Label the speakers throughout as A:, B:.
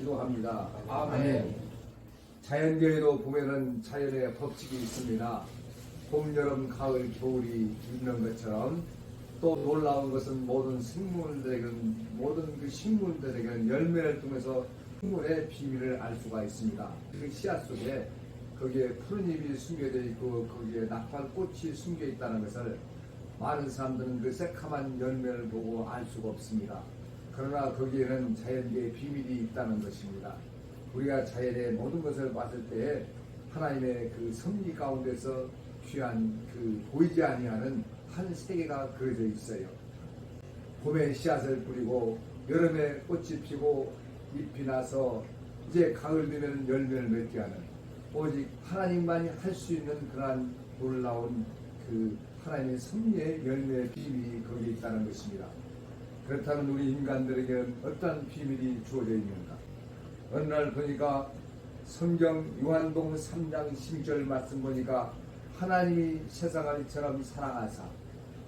A: 기도합니다.
B: 아멘.
A: 자연계에도 보면은 자연의 법칙이 있습니다. 봄, 여름, 가을, 겨울이 있는 것처럼 또 놀라운 것은 모든 그 식물들에게는 열매를 통해서 식물의 비밀을 알 수가 있습니다. 그 씨앗 속에 거기에 푸른 잎이 숨겨져 있고 거기에 낙팔꽃이 숨겨 있다는 것을 많은 사람들은 그 새카만 열매를 보고 알 수가 없습니다. 그러나 거기에는 자연계의 비밀이 있다는 것입니다. 우리가 자연의 모든 것을 봤을 때 하나님의 그 섭리 가운데서 귀한 그 보이지 아니하는 한 세계가 그려져 있어요. 봄에 씨앗을 뿌리고 여름에 꽃이 피고 잎이 나서 이제 가을 되면 열매를 맺게 하는 오직 하나님만이 할 수 있는 그러한 놀라운 그 하나님의 섭리의 열매의 비밀이 거기에 있다는 것입니다. 그렇다면 우리 인간들에게는 어떤 비밀이 주어져 있는가? 어느 날 보니까 성경 요한복음 3장 16절 말씀 보니까 하나님이 세상을 이처럼 사랑하사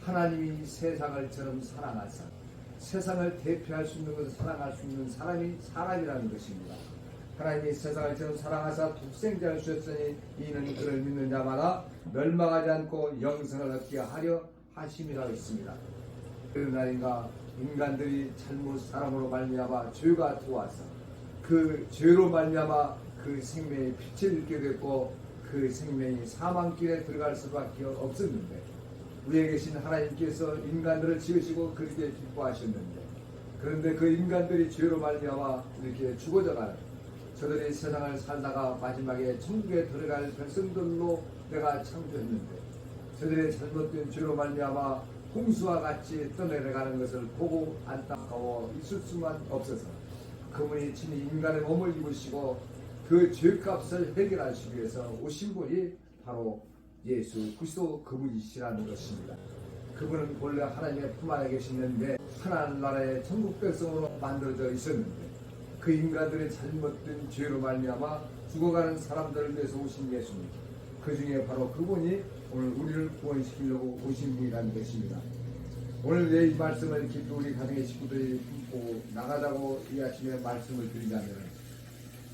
A: 하나님이 세상을 이처럼 사랑하사 세상을 대표할 수 있는 것을 사랑할 수 있는 사람이 사람이라는 것입니다. 하나님이 세상을 이처럼 사랑하사 독생자를 주셨으니 이는 그를 믿는 자마다 멸망하지 않고 영생을 얻게 하려 하심이라고 했습니다. 그런 날인가 인간들이 잘못 사람으로 말미암아 죄가 들어와서 그 죄로 말미암아 그 생명의 빛을 잃게 됐고 그 생명이 사망길에 들어갈 수밖에 없었는데 위에 계신 하나님께서 인간들을 지으시고 그렇게 기뻐하셨는데 그런데 그 인간들이 죄로 말미암아 이렇게 죽어져가는 저들이 세상을 살다가 마지막에 천국에 들어갈 백성들로 내가 창조했는데 저들의 잘못된 죄로 말미암아 홍수와 같이 떠내려가는 것을 보고 안타까워 있을 수만 없어서 그분이 친히 인간의 몸을 입으시고 그 죄값을 해결하시기 위해서 오신 분이 바로 예수 그리스도 그분이시라는 것입니다. 그분은 본래 하나님의 품 안에 계시는데 하나님 나라의 천국 백성으로 만들어져 있었는데 그 인간들의 잘못된 죄로 말미암아 죽어가는 사람들을 위해서 오신 예수님 그 중에 바로 그분이 오늘 우리를 구원시키려고 오신 분이라는 것입니다. 오늘 내 이 말씀을 깊이 우리 가정의 식구들이 품고 나가자고 이 아침에 말씀을 드리자면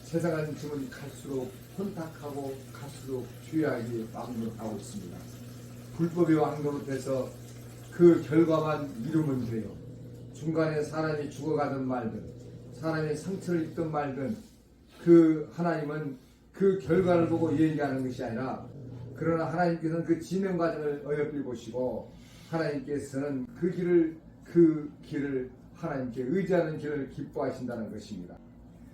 A: 세상은 지금 갈수록 혼탁하고 갈수록 죄악이 왕노릇하고 있습니다. 불법이 왕노릇해서 그 결과만 이루면 돼요. 중간에 사람이 죽어가든 말든 사람이 상처를 입든 말든 그 하나님은 그 결과를 보고 얘기하는 것이 아니라 그러나 하나님께서는 그 진행 과정을 어여삐 보시고 하나님께서는 그 길을 하나님께 의지하는 길을 기뻐하신다는 것입니다.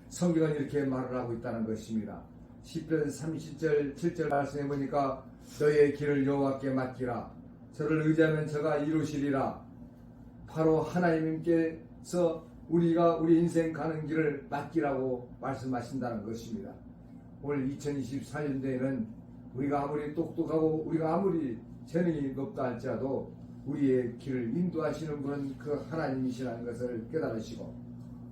A: 성경은 이렇게 말을 하고 있다는 것입니다. 시편 30절 7절 말씀해 보니까 너의 길을 여호와께 맡기라 저를 의지하면 저가 이루시리라. 바로 하나님께서 우리가 우리 인생 가는 길을 맡기라고 말씀하신다는 것입니다. 오늘 2024년도에는 우리가 아무리 똑똑하고 우리가 아무리 재능이 높다 할지라도 우리의 길을 인도하시는 분은 그 하나님이시라는 것을 깨달으시고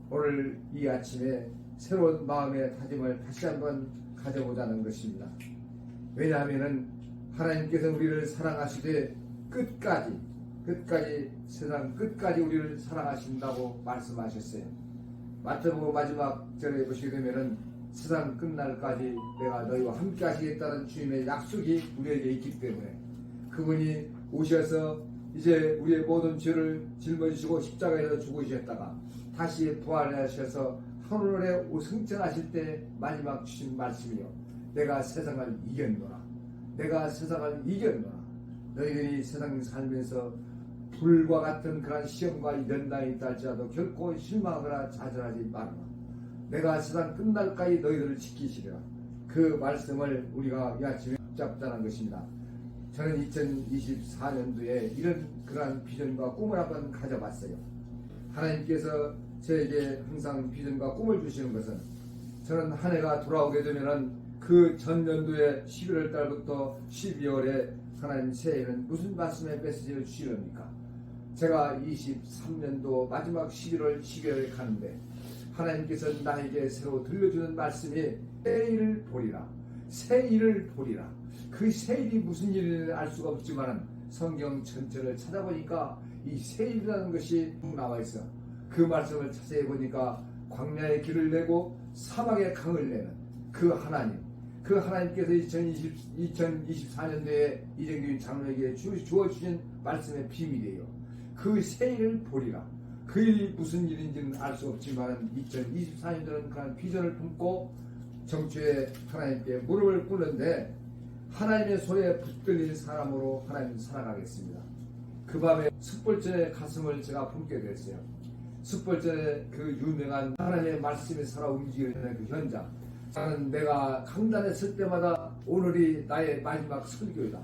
A: 오늘 이 아침에 새로운 마음의 다짐을 다시 한번 가져보자는 것입니다. 왜냐하면 하나님께서 우리를 사랑하시되 끝까지 세상 끝까지 우리를 사랑하신다고 말씀하셨어요. 마태복음 마지막 절에 보시게 되면은 세상 끝날까지 내가 너희와 함께 하시겠다는 주님의 약속이 우리에게 있기 때문에 그분이 오셔서 이제 우리의 모든 죄를 짊어지시고 십자가에서 죽으셨다가 다시 부활하셔서 하늘에 승천하실 때 마지막 주신 말씀이요 내가 세상을 이겼노라. 내가 세상을 이겼노라. 너희들이 세상 살면서 불과 같은 그런 시험과 연단이 있다 할지라도 결코 실망하거나 좌절하지 말라. 내가 세상 끝날까지 너희들을 지키시리라. 그 말씀을 우리가 이 아침에 붙잡자는 것입니다. 저는 2024년도에 이런 그러한 비전과 꿈을 한번 가져봤어요. 하나님께서 저에게 항상 비전과 꿈을 주시는 것은 저는 한 해가 돌아오게 되면은 그 전년도에 11월 달부터 12월에 하나님 새해에는 무슨 말씀의 메시지를 주시렵니까? 제가 23년도 마지막 11월 12월에 가는데 하나님께서 나에게 새로 들려주는 말씀이 새 일을 보리라. 새 일을 보리라. 그 새 일이 무슨 일인지 알 수가 없지만 성경 전체를 찾아보니까 이 새 일이라는 것이 나와 있어. 그 말씀을 자세히 보니까 광야의 길을 내고 사막의 강을 내는 그 하나님, 그 하나님께서 2024년도에 이정균 장로에게 주어주신 말씀의 비밀이에요. 그 새일을 보리라. 그 일이 무슨 일인지는 알 수 없지만 2024년도는 그런 비전을 품고 정초에 하나님께 무릎을 꿇는데 하나님의 손에 붙들린 사람으로 하나님 살아가겠습니다. 그 밤에 숯불전의 가슴을 제가 품게 됐어요. 숯불전의 그 유명한 하나님의 말씀이 살아 움직이는 그 현장. 저는 내가 강단에 설 때마다 오늘이 나의 마지막 설교이다.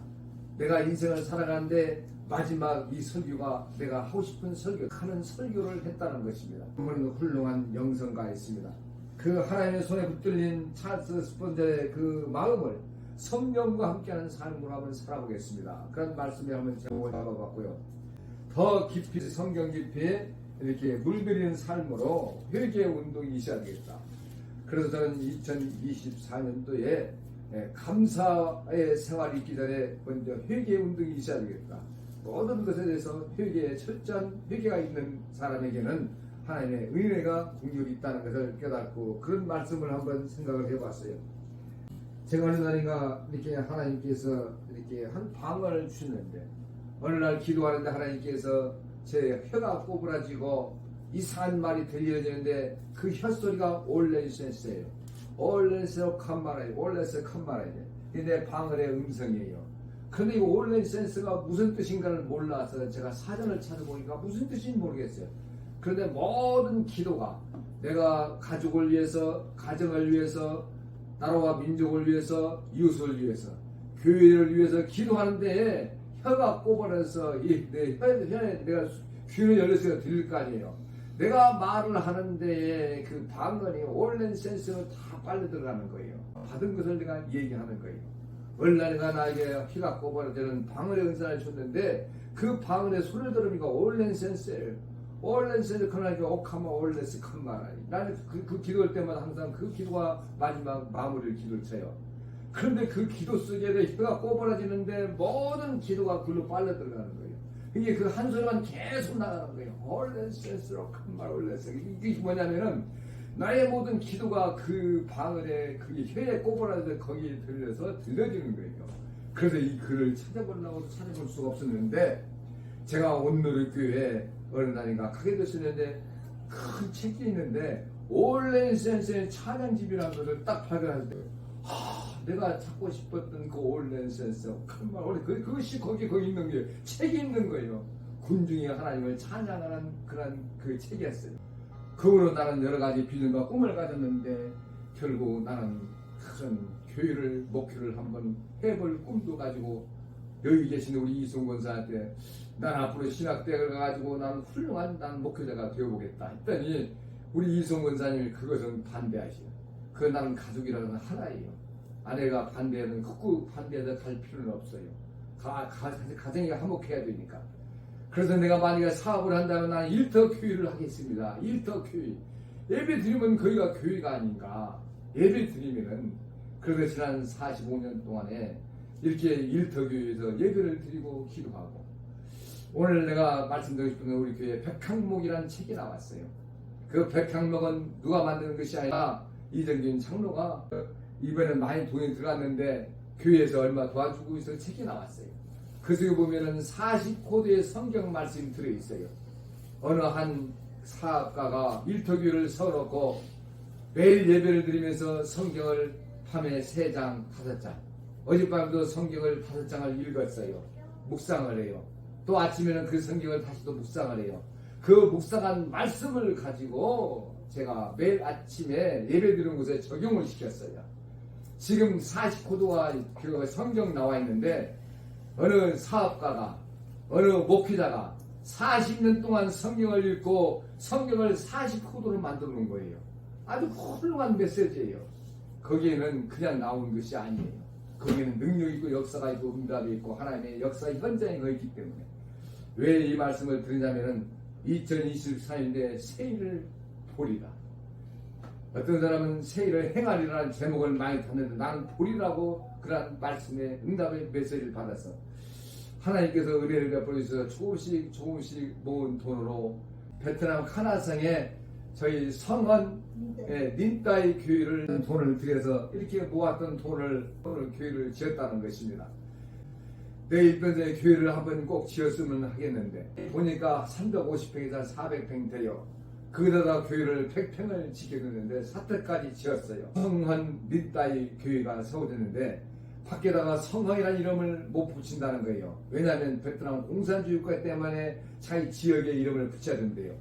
A: 내가 인생을 살아가는데 마지막 이 설교가 내가 하고 싶은 설교, 하는 설교를 했다는 것입니다. 그분은 훌륭한 영성가였습니다. 그 하나님의 손에 붙들린 찰스 스펀저의 그 마음을 성령과 함께하는 삶으로 한번 살아보겠습니다. 그런 말씀에 한번 제목을 잡아봤고요. 더 깊이 성경 깊이 이렇게 물들이는 삶으로 회개 운동이 있어야 되겠다. 그래서 저는 2024년도에 감사의 생활이 있기 전에 먼저 회개 운동이 있어야 되겠다. 모든 것에 대해서 회개에 철저한 회개가 있는 사람에게는 하나님의 은혜가 국률이 있다는 것을 깨닫고 그런 말씀을 한번 생각을 해봤어요. 제가 어느 날인가 이렇게 하나님께서 이렇게 한 방언을 주셨는데 어느 날 기도하는데 하나님께서 제 혀가 꼬부라지고 이상한 말이 들려지는데 그 혀소리가 올렌센스예요. 올렌센스 칸마라이, 올렌센스 칸마라이. 이게 내 방언의 음성이에요. 그런데 이 올렌센스가 무슨 뜻인가를 몰라서 제가 사전을 찾아보니까 무슨 뜻인지 모르겠어요. 그런데 모든 기도가 내가 가족을 위해서, 가정을 위해서, 나라와 민족을 위해서, 이웃을 위해서, 교회를 위해서 기도하는데 혀가 꼬부라져서 내 혀에 내가 귀를 열려서 들릴 거 아니에요. 내가 말을 하는데 그 방언이 올렌 센스로 다 빨려 들어가는 거예요. 받은 것을 내가 얘기하는 거예요. 얼마나 나에게 혀가 꼬부라지는 방언의 은사를 줬는데 그 방언의 소리를 들으니까 올렌 센스예요. 올렌 센스 그러니까 오카마 올렌스 칸마라이. 나는 그 기도할 때마다 항상 그 기도가 마지막 마무리를 기도를 쳐요. 그런데 그 기도 속에 혀가 꼬부라지는데 모든 기도가 글로 빨려 들어가는 거예요. 이게 그 한 소리만 계속 나가는 거예요. 올렌센스로 큰말 올레서. 이게 뭐냐면은 나의 모든 기도가 그 방언에 그 혀에 꼬부라져서 거기에 들려서 들려지는 거예요. 그래서 이 글을 찾아보려고 찾아볼 수가 없었는데 제가 오늘 교회에 어느 날인가 가게 됐었는데 큰 책이 있는데 올렌센스의 찬양집이라는 것을 딱 발견할 때 내가 찾고 싶었던 그 올렌센스 큰말 올레 그것이 거기 있는 거예요. 책이 있는 거예요. 군중이 하나님을 찬양하는 그런 그 책이었어요. 그 후로 나는 여러 가지 비전과 꿈을 가졌는데 결국 나는 큰 교회를 목회를 한번 해볼 꿈도 가지고 여기 계신 우리 이승훈 권사한테 난 앞으로 신학대학을 가가지고 난 훌륭한 목회자가 되어보겠다 했더니 우리 이승훈 권사님이 그것은 반대하시요. 그 나는 가족이라는 하나예요. 아내가 반대하는 극구 반대해서 갈 필요는 없어요. 가정이 화목해야 되니까. 그래서 내가 만약에 사업을 한다면 나는 일터교회를 하겠습니다. 일터교회. 예배 드리면 거기가 교회가 아닌가. 예배 드리면은 그래서 지난 45년 동안에 이렇게 일터교회에서 예배를 드리고 기도하고 오늘 내가 말씀드리고 싶은 우리 교회 백항목이라는 책이 나왔어요. 그 백항목은 누가 만드는 것이 아니라 이정균 장로가 이번에 많이 돈이 들어갔는데 교회에서 얼마 도와주고 있어서 책이 나왔어요. 그 속에 보면은 40코드의 성경 말씀이 들어있어요. 어느 한 사업가가 일터교회를 세워놓고 매일 예배를 드리면서 성경을 밤에 3장, 5장 어젯밤도 성경을 5장을 읽었어요. 묵상을 해요. 또 아침에는 그 성경을 다시 또 묵상을 해요. 그 묵상한 말씀을 가지고 제가 매일 아침에 예배 드리는 곳에 적용을 시켰어요. 지금 40코드와 그 성경 나와 있는데 어느 사업가가 어느 목회자가 40년 동안 성경을 읽고 성경을 40코드로 만들어 놓은 거예요. 아주 훌륭한 메시지예요. 거기에는 그냥 나온 것이 아니에요. 거기에는 능력이 있고 역사가 있고 응답이 있고 하나님의 역사 현장이 거기 있기 때문에 왜 이 말씀을 드리냐면은 2024년에 새일을 보리라. 어떤 사람은 새일을 행하리라는 제목을 많이 듣는데 나는 보리라고 그런 말씀의 응답의 메시지를 받아서 하나님께서 은혜를 베풀어서 조금씩 모은 돈으로 베트남 카나성에 저희 성원 닌따이 교회를 돈을 들여서 이렇게 모았던 돈을 교회를 지었다는 것입니다. 내일 변에 교회를 한번 꼭 지었으면 하겠는데 보니까 350평에서 400평 돼요. 거기다가 교회를 100평을 지켜줬는데 사택까지 지었어요. 성헌 닌따이 교회가 세워졌는데 밖에다가 성헌이라는 이름을 못 붙인다는 거예요. 왜냐하면 베트남 공산주의 국가 때문에 자기 지역의 이름을 붙여야 된대요.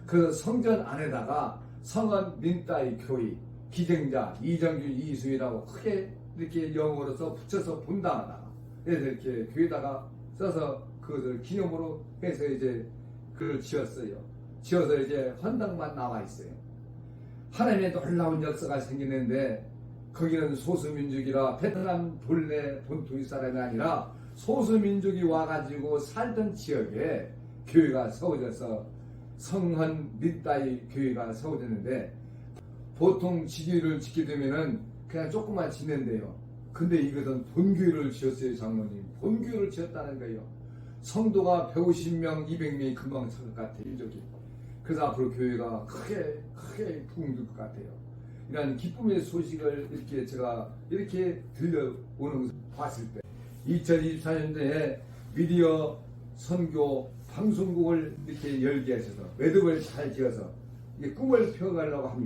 A: 그래서 성전 안에다가 성헌 닌따이 교회 기증자 이정규 이수이라고 크게 이렇게 영어로서 붙여서 본당하다가 그래서 이렇게 교회다가 써서 그것을 기념으로 해서 이제 그걸 지었어요. 지어서 이제 헌당만 나와 있어요. 하나님의 놀라운 역사가 생기는데 거기는 소수민족이라 베트남 본래 본토의 사람이 아니라 소수민족이 와가지고 살던 지역에 교회가 세워져서 성헌 닌따이 교회가 세워졌는데 보통 지교를 짓게 되면은 그냥 조금만 짓는데요. 근데 이것은 본교회를 지었어요. 장로님 본교회를 지었다는 거예요. 성도가 150명 200명이 금방 찰 것 같아요. 민족이. 그래서 앞으로 교회가 크게 부흥될 것 같아요. 이런 기쁨의 소식을 이렇게 제가 이렇게 들려오는 것을 봤을 때 2024년도에 미디어 선교 방송국을 이렇게 열게 하셔서 매듭을 잘 지어서 꿈을 펴가려고 합니다.